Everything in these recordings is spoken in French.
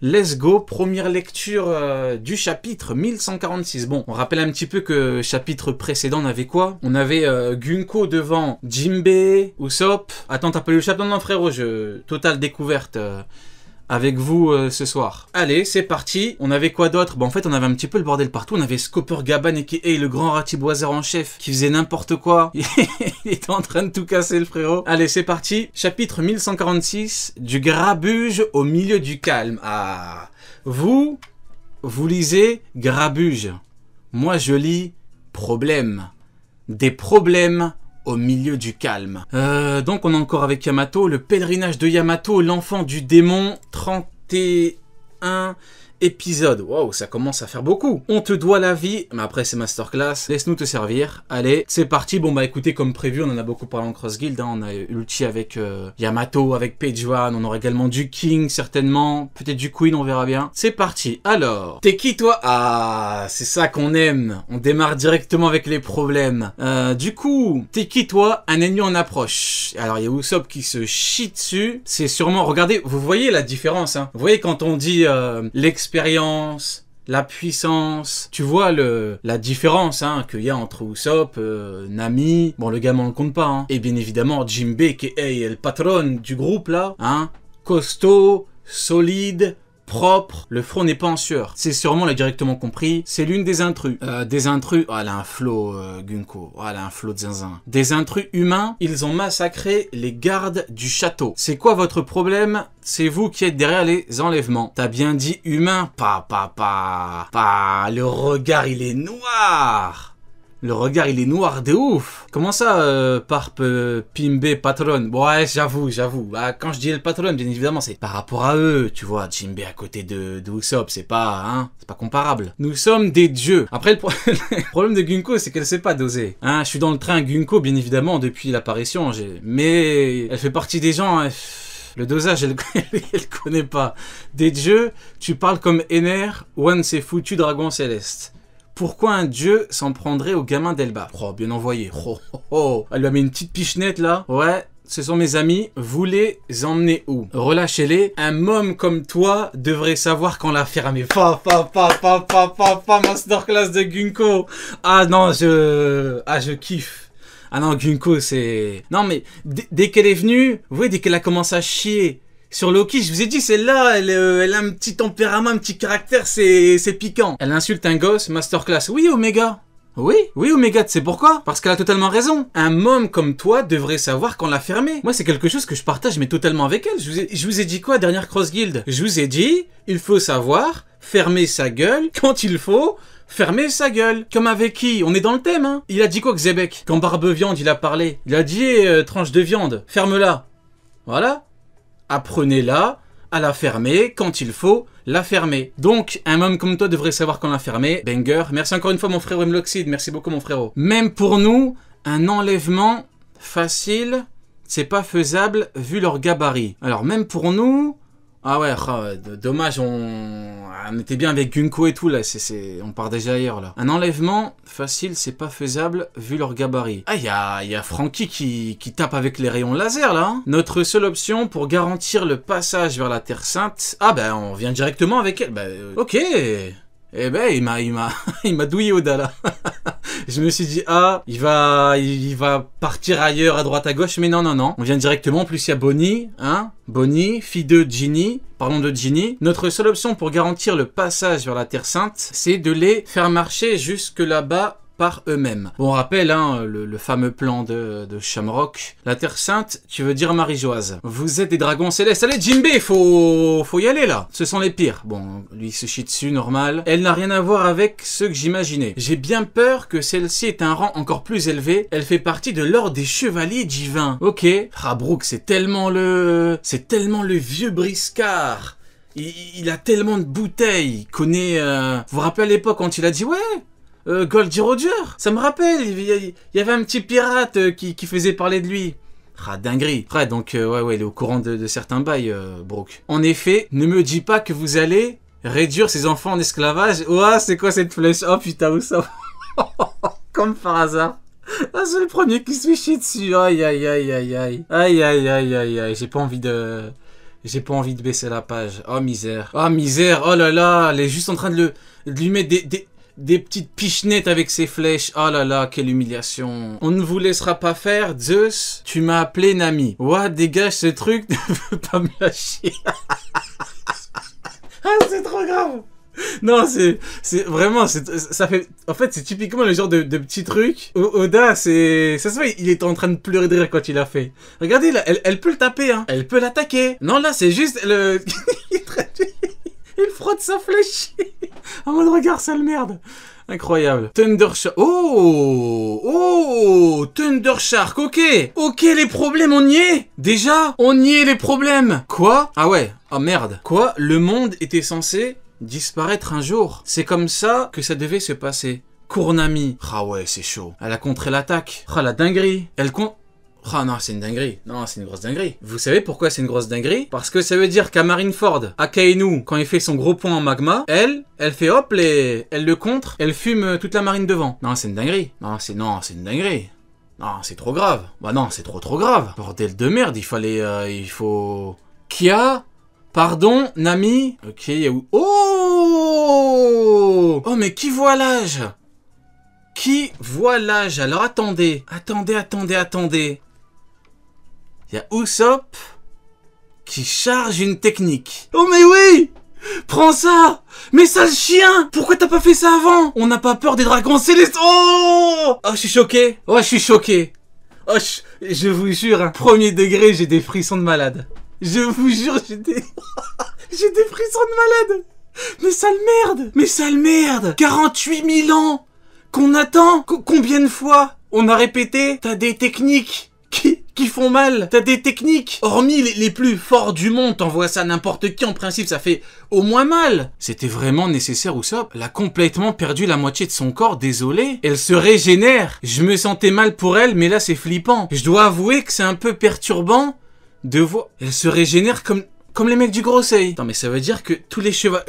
Let's go, première lecture du chapitre 1146. Bon, on rappelle un petit peu que chapitre précédent, on avait quoi? On avait Gunko devant Jinbei, Usopp. Attends, t'as pas lu le chapitre? Non, frérot, totale découverte avec vous ce soir. Allez, c'est parti. On avait quoi d'autre? Bon, en fait, on avait un petit peu le bordel partout. On avait Scopper Gaban et le grand ratiboiseur en chef qui faisait n'importe quoi. Il était en train de tout casser, le frérot. Allez, c'est parti. Chapitre 1146, du grabuge au milieu du calme. Ah, vous lisez grabuge. Moi, je lis problème. Des problèmes au milieu du calme. Donc on est encore avec Yamato, le pèlerinage de Yamato, l'enfant du démon, 31 épisodes. Wow, ça commence à faire beaucoup. On te doit la vie, mais après c'est masterclass. Laisse-nous te servir. Allez, c'est parti. Bon bah écoutez, comme prévu, on en a beaucoup parlé en Cross Guild. Hein. On a Ulti avec Yamato, avec Page One. On aura également du King, certainement. Peut-être du Queen, on verra bien. C'est parti. Alors, t'es qui toi? Ah, c'est ça qu'on aime. On démarre directement avec les problèmes. Du coup, t'es qui toi? Un ennemi en approche. Alors il y a Usopp qui se chie dessus. C'est sûrement, regardez, vous voyez la différence. Hein. Vous voyez quand on dit l'expérience, la puissance, tu vois la différence hein, qu'il y a entre Usopp, Nami, bon le gamin on le compte pas, hein. Et bien évidemment Jinbei qui est le patron du groupe là, hein, costaud, solide, propre, le front n'est pas en sueur. C'est sûrement, on l'a directement compris, c'est l'une des intrus. Des intrus, oh, elle a un flow, Gunko, oh, elle a un flow de zinzin. Des intrus humains, ils ont massacré les gardes du château. C'est quoi votre problème? C'est vous qui êtes derrière les enlèvements. T'as bien dit humain, le regard il est noir. Le regard, il est noir de ouf. Comment ça, Parp, Pimbe, patron? Bon, ouais, j'avoue. Bah, quand je dis le patron, bien évidemment, c'est par rapport à eux. Tu vois, Jinbei à côté de Usopp, c'est pas comparable. Nous sommes des dieux. Après, le problème de Gunko, c'est qu'elle sait pas doser. Hein, je suis dans le train Gunko, bien évidemment, depuis l'apparition. Mais elle fait partie des gens... Le dosage, elle connaît pas. Des dieux, tu parles comme Ener, One c'est foutu dragon céleste. Pourquoi un dieu s'en prendrait au gamin d'Elba? Oh, bien envoyé. Elle lui a mis une petite pichenette là. Ouais, ce sont mes amis. Vous les emmenez où? Relâchez-les. Un môme comme toi devrait savoir quand la fermer. Masterclass de Gunko. Ah non, je kiffe. Ah non, Gunko, c'est... Non, mais dès qu'elle est venue, vous voyez, dès qu'elle a commencé à chier sur Loki, je vous ai dit, celle-là, elle a un petit tempérament, un petit caractère, c'est piquant. Elle insulte un gosse, masterclass. Oui, Omega. Oui, Omega, tu sais pourquoi? Parce qu'elle a totalement raison. Un môme comme toi devrait savoir quand la fermer. Moi, c'est quelque chose que je partage, mais totalement avec elle. Je vous ai dit quoi, dernière Cross Guild? Je vous ai dit, il faut savoir fermer sa gueule quand il faut fermer sa gueule. Comme avec qui? On est dans le thème, hein. Il a dit quoi, Xebek? Quand Barbe-Viande, il a parlé. Il a dit, tranche de viande, ferme-la. Voilà. Apprenez-la à la fermer quand il faut la fermer. Donc, un homme comme toi devrait savoir quand la fermer. Banger. Merci encore une fois, mon frère Emloxide. Merci beaucoup, mon frérot. Même pour nous, un enlèvement facile, c'est pas faisable vu leur gabarit. Alors, même pour nous... Ah ouais, dommage, on était bien avec Gunko et tout, là, on part déjà ailleurs, là. Un enlèvement facile, c'est pas faisable, vu leur gabarit. Ah, il y a Franky qui tape avec les rayons laser, là. Hein. Notre seule option pour garantir le passage vers la Terre Sainte... Ah ben, on vient directement avec elle. Ok. Eh ben, il m'a douillé Oda, là. Je me suis dit, ah, il va partir ailleurs, à droite, à gauche, mais non. On vient directement, en plus il y a Bonnie, hein. Bonnie, fille de Ginny. Parlons de Ginny. Notre seule option pour garantir le passage vers la Terre Sainte, c'est de les faire marcher jusque là-bas par eux-mêmes. Bon, on rappelle hein, le fameux plan de Shamrock. La Terre Sainte, tu veux dire Marie-Joise. Vous êtes des dragons célestes. Allez, Jinbei, faut y aller là. Ce sont les pires. Bon, lui il se chie dessus, normal. Elle n'a rien à voir avec ceux que j'imaginais. J'ai bien peur que celle-ci ait un rang encore plus élevé. Elle fait partie de l'ordre des chevaliers divins. Ok. Ah, Brooke, c'est tellement le vieux briscard. Il a tellement de bouteilles. Il connaît... Vous vous rappelez à l'époque quand il a dit, ouais, Goldie Roger, ça me rappelle, il y avait un petit pirate qui faisait parler de lui. Ah, dinguerie. Après, donc, ouais, il est au courant de certains bails, Brooke. En effet, ne me dis pas que vous allez réduire ces enfants en esclavage. Ouah, c'est quoi cette flèche? Oh putain, où ça? Comme par hasard. Ah, c'est le premier qui se fait chier dessus. Aïe, j'ai pas envie de J'ai pas envie de baisser la page. Oh misère. Oh misère. Oh là là. Elle est juste en train de lui mettre des petites pichenettes avec ses flèches. Oh là là, quelle humiliation. On ne vous laissera pas faire, Zeus. Tu m'as appelé Nami. Ouah, dégage ce truc. Ne veux pas me lâcher. Ah, c'est trop grave. Non, c'est vraiment, ça fait, en fait, c'est typiquement le genre de petit truc. Oda, ça se voit, il était en train de pleurer de rire quand il a fait. Regardez, là, elle peut le taper, hein. Elle peut l'attaquer. Non, là, c'est juste il frotte sa flèche. En mode, regarde, sale merde. Incroyable. Thunder Shark. Oh! Oh! Thunder Shark, ok. Ok, les problèmes, on y est. Déjà, on y est, les problèmes. Quoi? Ah ouais. Oh merde. Quoi? Le monde était censé disparaître un jour. C'est comme ça que ça devait se passer. Kournami. Ah ouais, c'est chaud. Elle a contré l'attaque. Ah, la dinguerie. Elle compte... Ah non, c'est une dinguerie. Non, c'est une grosse dinguerie. Vous savez pourquoi c'est une grosse dinguerie? Parce que ça veut dire qu'à Marineford, à Kainu, quand il fait son gros point en magma, elle fait hop, elle le contre, elle fume toute la marine devant. Non, c'est une dinguerie. Non, c'est une dinguerie. Non, c'est trop grave. Bah non, c'est trop grave. Bordel de merde, il faut... Kia? Pardon, Nami? Ok, il y a où? Oh! Oh, mais qui voit l'âge? Qui voit l'âge? Alors attendez. Attendez. Il y a Usopp qui charge une technique. Oh mais oui! Prends ça! Mais sale chien! Pourquoi t'as pas fait ça avant? On n'a pas peur des dragons célestes. Oh! Oh, je suis choqué. Oh, je suis choqué. Oh, je vous jure, hein, premier degré, j'ai des frissons de malade. Je vous jure, j'ai des frissons de malade. Mais sale merde! 48 000 ans qu'on attend. Combien de fois on a répété? T'as des techniques qui font mal. T'as des techniques. Hormis les plus forts du monde, t'envoies ça à n'importe qui, en principe, ça fait au moins mal. C'était vraiment nécessaire, Usopp? Elle a complètement perdu la moitié de son corps, désolé. Elle se régénère. Je me sentais mal pour elle, mais là, c'est flippant. Je dois avouer que c'est un peu perturbant de voir... Elle se régénère comme les mecs du Gros-Sei. Non, mais ça veut dire que tous les chevaliers...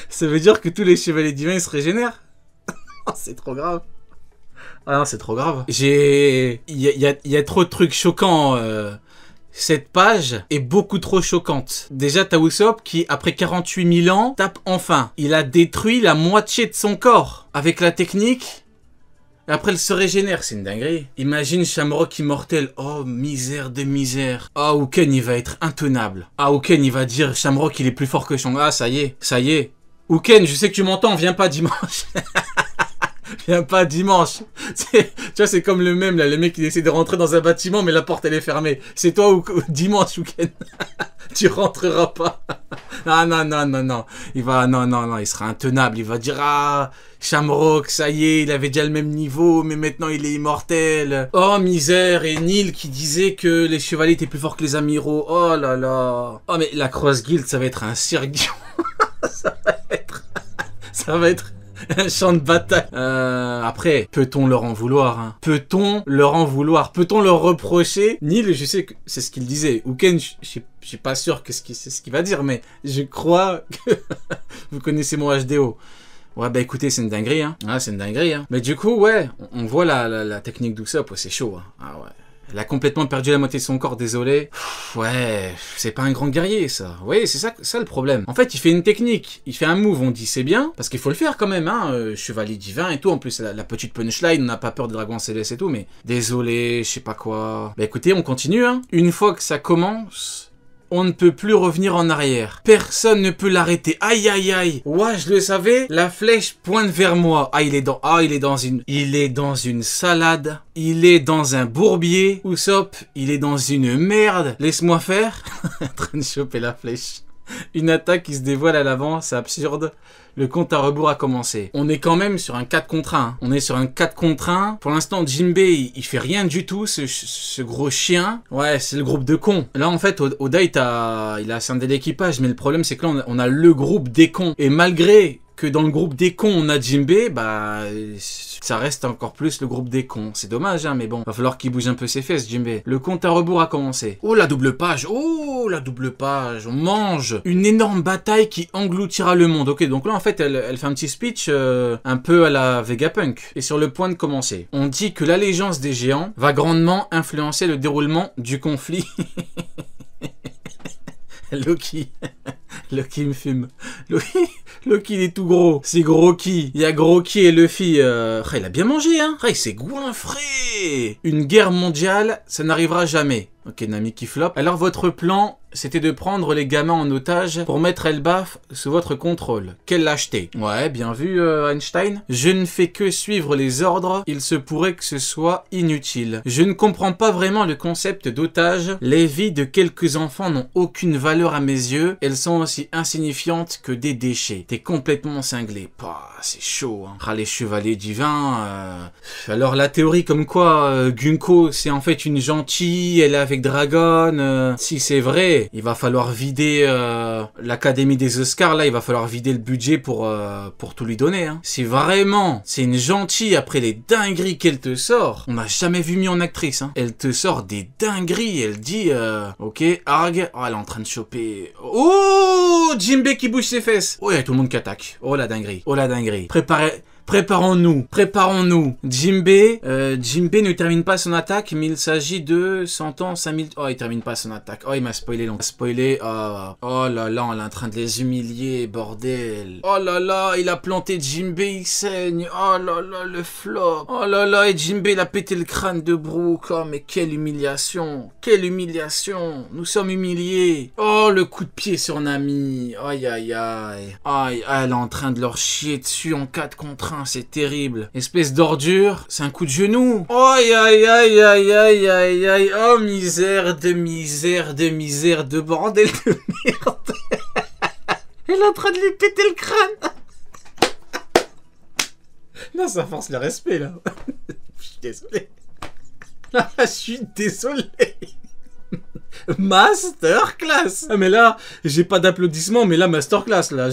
Ça veut dire que tous les chevaliers divins, ils se régénèrent? C'est trop grave. Ah non, c'est trop grave. Il y a trop de trucs choquants. Cette page est beaucoup trop choquante. Déjà, t'as Usopp qui, après 48 000 ans, tape enfin. Il a détruit la moitié de son corps. Avec la technique... Et après, elle se régénère, c'est une dinguerie. Imagine Shamrock immortel. Oh, misère de misère. Ah, Uken, il va être intenable. Ah, Uken, il va dire Shamrock, il est plus fort que Shanks. Ah, ça y est. Uken, je sais que tu m'entends, viens pas dimanche. Viens pas dimanche. Tu vois, c'est comme le même, là, le mec qui essaie de rentrer dans un bâtiment, mais la porte, elle est fermée. C'est toi ou dimanche, Uken. Tu rentreras pas. Non. Il sera intenable. Il va dire, ah, Shamrock, ça y est, il avait déjà le même niveau, mais maintenant il est immortel. Oh, misère. Et Neil qui disait que les chevaliers étaient plus forts que les amiraux. Oh là là. Oh, mais la Cross Guild, ça va être un cirque. Ça va être un champ de bataille. Après, peut-on leur en vouloir, hein? Peut-on leur reprocher? Neil, je sais que c'est ce qu'il disait. Uken, je suis pas sûr que c'est ce qu'il va dire, mais je crois que vous connaissez mon HDO. Ouais, bah écoutez, c'est une dinguerie, hein. Ah, c'est une dinguerie, hein. Mais du coup, ouais, on voit la technique d'Usopp, ouais, c'est chaud, hein. Ah ouais. Elle a complètement perdu la moitié de son corps, désolé. Pff, ouais, c'est pas un grand guerrier, ça. Oui, c'est ça le problème. En fait, il fait une technique, il fait un move, on dit c'est bien, parce qu'il faut le faire quand même, hein, chevalier divin et tout. En plus, la petite punchline, on n'a pas peur des dragons célestes et tout, mais désolé, je sais pas quoi. Bah écoutez, on continue, hein. Une fois que ça commence... On ne peut plus revenir en arrière. Personne ne peut l'arrêter. Aïe, aïe, aïe. Ouais, je le savais. La flèche pointe vers moi. Ah, il est dans une salade. Il est dans un bourbier. Usopp, il est dans une merde. Laisse-moi faire. En train de choper la flèche. Une attaque qui se dévoile à l'avant, c'est absurde. Le compte à rebours a commencé. On est quand même sur un 4 contre 1. On est sur un 4 contre 1. Pour l'instant, Jinbei, il fait rien du tout, ce gros chien. Ouais, c'est le groupe de cons. Là, en fait, Oda, il a scindé l'équipage, mais le problème, c'est que là, on a le groupe des cons. Et malgré que dans le groupe des cons, on a Jinbei, bah, ça reste encore plus le groupe des cons. C'est dommage, hein, mais bon, va falloir qu'il bouge un peu ses fesses, Jinbei. Le compte à rebours a commencé. Oh, la double page. Oh, la double page. On mange. Une énorme bataille qui engloutira le monde. Ok, donc là, en fait, elle fait un petit speech un peu à la Vegapunk. Et sur le point de commencer. On dit que l'allégeance des géants va grandement influencer le déroulement du conflit. Loki. Loki me fume. Loki, il est tout gros. C'est Groki. Il y a Groki et Luffy. Il a bien mangé, hein. Il s'est goinfré. Une guerre mondiale, ça n'arrivera jamais. Ok, Nami qui flop. Alors, votre plan, c'était de prendre les gamins en otage pour mettre Elbaf sous votre contrôle. Quelle lâcheté. Ouais, bien vu, Einstein. Je ne fais que suivre les ordres. Il se pourrait que ce soit inutile. Je ne comprends pas vraiment le concept d'otage. Les vies de quelques enfants n'ont aucune valeur à mes yeux. Elles sont aussi insignifiantes que des déchets. T'es complètement cinglé. C'est chaud, hein. Les chevaliers divins. Alors, la théorie comme quoi Gunko, c'est en fait une gentille, elle est avec Dragon. Si c'est vrai, il va falloir vider l'Académie des Oscars. Là, il va falloir vider le budget pour tout lui donner, hein. Si vraiment c'est une gentille après les dingueries qu'elle te sort, on n'a jamais vu mieux en actrice, hein. Elle te sort des dingueries. Elle dit ok, Arg. Oh, elle est en train de choper. Oh, Jinbei qui bouge ses fesses. Oh, il y a tout le monde qui attaque. Oh, la dinguerie. Oh, la dinguerie. Préparons-nous. Jinbei ne termine pas son attaque, mais il s'agit de 100 ans, 5000... Oh, il termine pas son attaque. Oh, il m'a spoilé, il m'a spoilé. Oh là là, on est en train de les humilier, bordel. Oh là là, il a planté Jinbei, il saigne. Oh là là, le flop. Oh là là, et Jinbei, il a pété le crâne de Brook. Oh, mais quelle humiliation. Quelle humiliation. Nous sommes humiliés. Oh, le coup de pied sur Nami. Aïe, aïe, aïe. Aïe, elle est en train de leur chier dessus en 4 contre 1. C'est terrible. Espèce d'ordure. C'est un coup de genou. Aïe, aïe, aïe, aïe, aïe, aïe, aïe. Oh, misère, de bordel de merde. Elle est en train de lui péter le crâne. Non, ça force le respect, là. Je suis désolé. Je suis désolé. Masterclass. Ah, mais là, j'ai pas d'applaudissements, mais là, masterclass, là,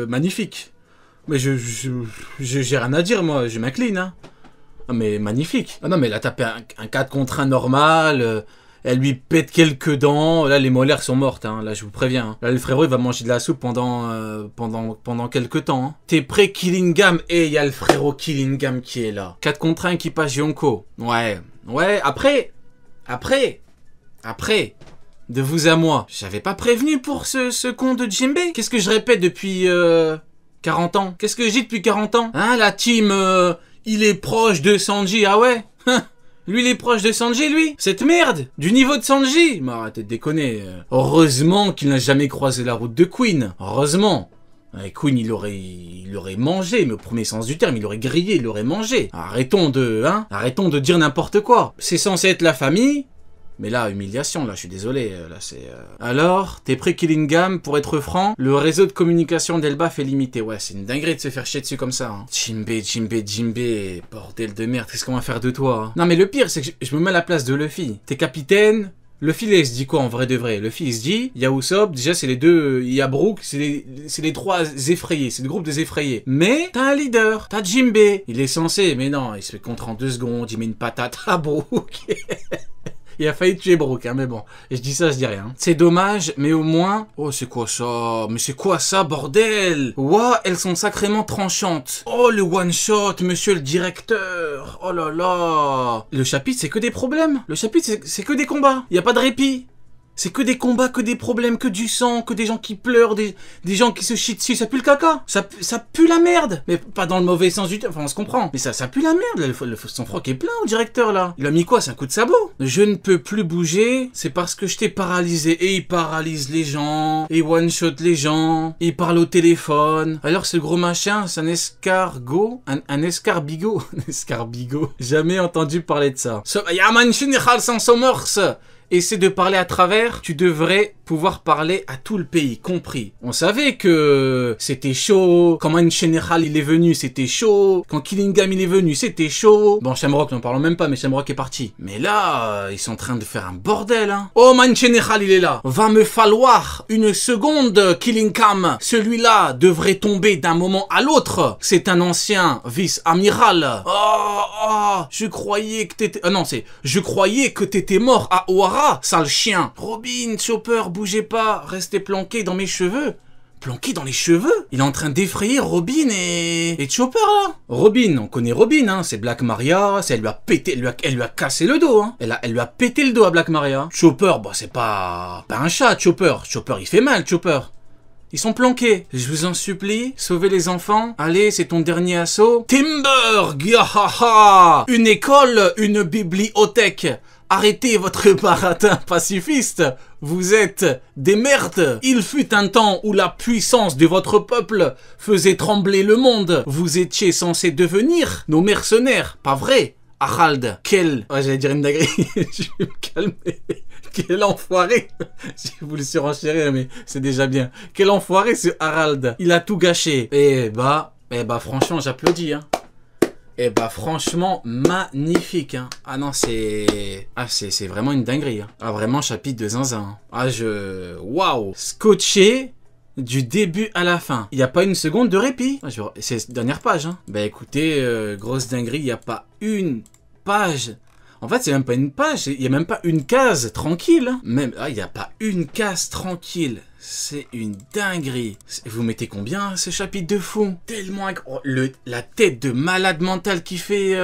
magnifique. Mais j'ai rien à dire, moi, je m'incline, hein. Ah, mais magnifique. Ah non, mais elle a tapé un 4 contre 1 normal, elle lui pète quelques dents, là, les molaires sont mortes, hein, là, je vous préviens. Hein. Là, le frérot, il va manger de la soupe pendant quelques temps, hein. T'es prêt, Killingham? Et il y a le frérot Killingham qui est là. 4 contre 1, équipage Yonko. Ouais, après, de vous à moi, j'avais pas prévenu pour ce con de Jinbei. Qu'est-ce que je répète depuis 40 ans? Qu'est-ce que je dis depuis 40 ans? Hein, la team, il est proche de Sanji, ah ouais? Lui, il est proche de Sanji, lui? Cette merde! Du niveau de Sanji? Mais arrêtez de déconner. Heureusement qu'il n'a jamais croisé la route de Queen. Heureusement. Queen, il aurait mangé, mais au premier sens du terme, il aurait grillé, il aurait mangé. Arrêtons de dire n'importe quoi. C'est censé être la famille. Mais là, humiliation, là, je suis désolé, là, c'est... Alors, t'es prêt, Killingham? Pour être franc, le réseau de communication d'Elbaf est limité. Ouais, c'est une dinguerie de se faire chier dessus comme ça, hein. Jinbei, bordel de merde, qu'est-ce qu'on va faire de toi, hein? Non, mais le pire, c'est que je me mets à la place de Luffy. T'es capitaine... Luffy, il se dit quoi en vrai de vrai? Luffy, il se dit, il y a Usopp, déjà c'est les deux, il y a Brook, c'est les trois effrayés, c'est le groupe des effrayés. Mais, t'as un leader, t'as Jinbei. Il est censé, mais non, il se fait contre en 2 secondes, il met une patate à Brook. Il a failli tuer Brook, hein, mais bon. Et je dis ça, je dis rien. C'est dommage, mais au moins... Oh, c'est quoi ça? Mais c'est quoi ça, bordel? Ouah, elles sont sacrément tranchantes. Oh, le one-shot, monsieur le directeur. Oh là là. Le chapitre, c'est que des problèmes. Le chapitre, c'est que des combats. Il n'y a pas de répit. C'est que des combats, que des problèmes, que du sang, que des gens qui pleurent, des gens qui se chient dessus. Ça pue le caca. Ça pue la merde. Mais pas dans le mauvais sens du terme. Enfin, on se comprend. Mais ça pue la merde. Son froc est plein au directeur, là. Il a mis quoi? C'est un coup de sabot. Je ne peux plus bouger. C'est parce que je t'ai paralysé. Et il paralyse les gens. Et one-shot les gens. Et il parle au téléphone. Alors, ce gros machin, c'est un escargot. Un escarbigot. Un escarbigot. Jamais entendu parler de ça. Yaman Shinihal sans somors. essaie de parler à travers, tu devrais pouvoir parler à tout le pays, compris. On savait que c'était chaud, quand Man General il est venu, c'était chaud, quand Killingham il est venu, c'était chaud. Bon, Shamrock, n'en parlons même pas, mais Shamrock est parti. Mais là, ils sont en train de faire un bordel, hein. Oh, Man General, il est là. Va me falloir une seconde, Killingham. Celui-là devrait tomber d'un moment à l'autre. C'est un ancien vice-amiral. Oh, je croyais que t'étais... non, je croyais que t'étais mort à O'Hara, sale chien. Robin, Chopper, bougez pas, restez planqué dans mes cheveux. Planqué dans les cheveux? Il est en train d'effrayer Robin et Chopper, là. Robin, on connaît Robin, hein, c'est Black Maria, elle lui a pété, elle lui a cassé le dos, hein. Elle lui a pété le dos à Black Maria. Chopper, bah c'est pas un chat, Chopper. Chopper, il fait mal, Chopper. Ils sont planqués. Je vous en supplie, sauvez les enfants. Allez, c'est ton dernier assaut. Timber, gahaha. Une école, une bibliothèque. Arrêtez votre baratin pacifiste. Vous êtes des merdes. Il fut un temps où la puissance de votre peuple faisait trembler le monde. Vous étiez censés devenir nos mercenaires, pas vrai? Harald, quel... Oh, j'allais dire une dinguerie. Je vais me calmer. Quel enfoiré. J'ai voulu surenchérir, mais c'est déjà bien. Quel enfoiré, ce Harald. Il a tout gâché. Eh bah, franchement, j'applaudis, hein. Eh bah, franchement, magnifique, hein. Ah non, c'est... Ah, c'est vraiment une dinguerie, hein. Ah, vraiment, chapitre de zinzin. Ah, waouh. Scotché du début à la fin. Il n'y a pas une seconde de répit. Ah, c'est la dernière page, hein. Bah, écoutez, grosse dinguerie, il n'y a pas une page... En fait, c'est même pas une page, il n'y a même pas une case tranquille. Hein. Même, il n'y a pas une case tranquille. C'est une dinguerie. Vous mettez combien ce chapitre de fou? Tellement... Oh, la tête de malade mental qui fait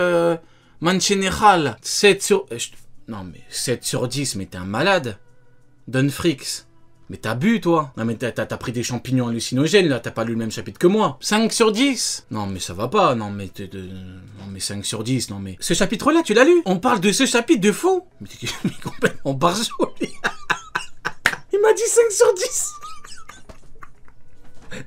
Man General. 7 sur... non mais 7 sur 10, mais t'es un malade. Don Fricks. Mais t'as bu, toi. Non, mais t'as pris des champignons hallucinogènes, là. T'as pas lu le même chapitre que moi. 5 sur 10. Non, mais ça va pas. Non, mais 5 sur 10. Non, mais... Ce chapitre-là, tu l'as lu? On parle de ce chapitre de fou. Mais t'es complètement barjot, lui. Il m'a dit 5 sur 10.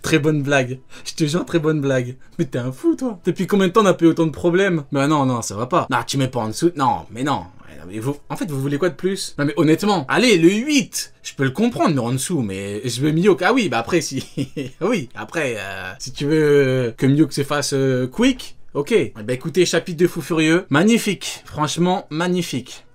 Très bonne blague. Je te jure, très bonne blague. Mais t'es un fou, toi. Depuis combien de temps on a pas eu autant de problèmes? Mais non, ça va pas. Non, tu mets pas en dessous. Non, mais non. Mais en fait, vous voulez quoi de plus? Non mais honnêtement, allez, le 8, je peux le comprendre, mais en dessous, mais je veux Miyok. Ah oui, bah après, si... oui, après, si tu veux que Miyok se fasse quick, ok. Bah écoutez, chapitre de Fou Furieux, magnifique, franchement, magnifique.